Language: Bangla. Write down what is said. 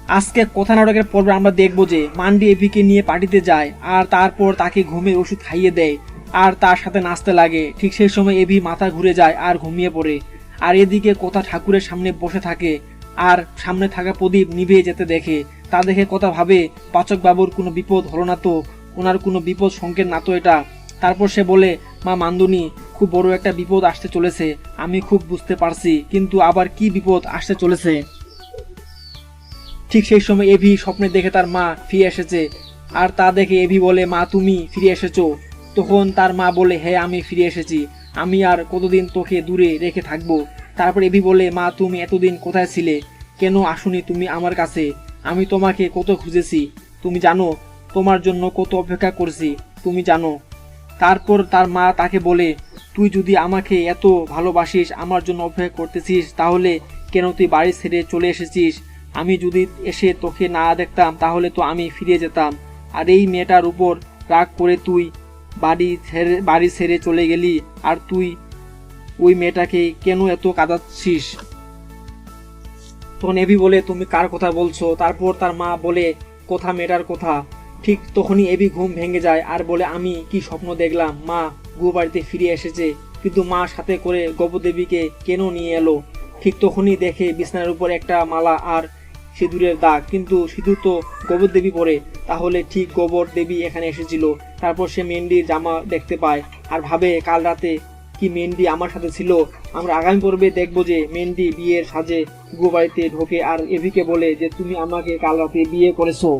আজকে কথা নাটকের পর্বে আমরা দেখব যে মান্ডি এভিকে নিয়ে পার্টিতে যায় আর তারপর তাকে ঘুমের ওষুধ খাইয়ে দেয় আর তার সাথে নাচতে লাগে। ঠিক সেই সময় এভি মাথা ঘুরে যায় আর ঘুমিয়ে পড়ে। আর এদিকে কথা ঠাকুরের সামনে বসে থাকে আর সামনে থাকা প্রদীপ নিভে যেতে দেখে। তা দেখে কথা ভাবে পাচক বাবুর কোনো বিপদ হলো না তো, ওনার কোনো বিপদ সংকেত না তো এটা। তারপর সে বলে, মা মান্দুনি, খুব বড় একটা বিপদ আসতে চলেছে, আমি খুব বুঝতে পারছি, কিন্তু আবার কি বিপদ আসতে চলেছে। ঠিক সেই সময় এভি স্বপ্নে দেখে তার মা ফিরে এসেছে আর তা দেখে এভি বলে, মা তুমি ফিরে এসেছো। তখন তার মা বলে, হ্যাঁ আমি ফিরে এসেছি, আমি আর কতদিন তোকে দূরে রেখে থাকবো। তারপর এভি বলে, মা তুমি এতদিন কোথায় ছিলে, কেন আসুনি তুমি আমার কাছে, আমি তোমাকে কত খুঁজেছি, তুমি জানো, তোমার জন্য কত অপেক্ষা করছি, তুমি জানো। তারপর তার মা তাকে বলে, তুই যদি আমাকে এত ভালোবাসিস, আমার জন্য অপেক্ষা করতেছিস, তাহলে কেন তুই বাড়ি ছেড়ে চলে এসেছিস? আমি যদি এসে তোকে না দেখতাম তাহলে তো আমি ফিরে যেতাম, আর এই মেয়েটার উপর রাগ করে তুই বাড়ি ছেড়ে চলে গেলি, আর তুই ওই মেয়েটাকে কেন এত কাঁদাচ্ছিস? তখন এভি বলে, তুমি কার কথা বলছো? তারপর তার মা বলে, কথা মেয়েটার কথা। ঠিক তখনই এভি ঘুম ভেঙে যায় আর বলে, আমি কি স্বপ্ন দেখলাম, মা গো বাড়িতে ফিরে এসেছে, কিন্তু মা সাথে করে গোবরদেবীকে কেন নিয়ে এলো? ঠিক তখনই দেখে বিছানার উপর একটা মালা আর সিঁদুরের দাগ, কিন্তু সিঁদুর তো গোবর দেবী পরে, তাহলে ঠিক গোবর দেবী এখানে এসেছিল। তারপর সে মেন্ডির জামা দেখতে পায় আর ভাবে, কাল রাতে কি মেন্ডি আমার সাথে ছিল? আমরা আগামী পর্বে দেখবো যে মেন্ডি বিয়ের সাজে গো বাড়িতে ঢোকে আর এভিকে বলে যে তুমি আমাকে কাল রাতে বিয়ে করেছো।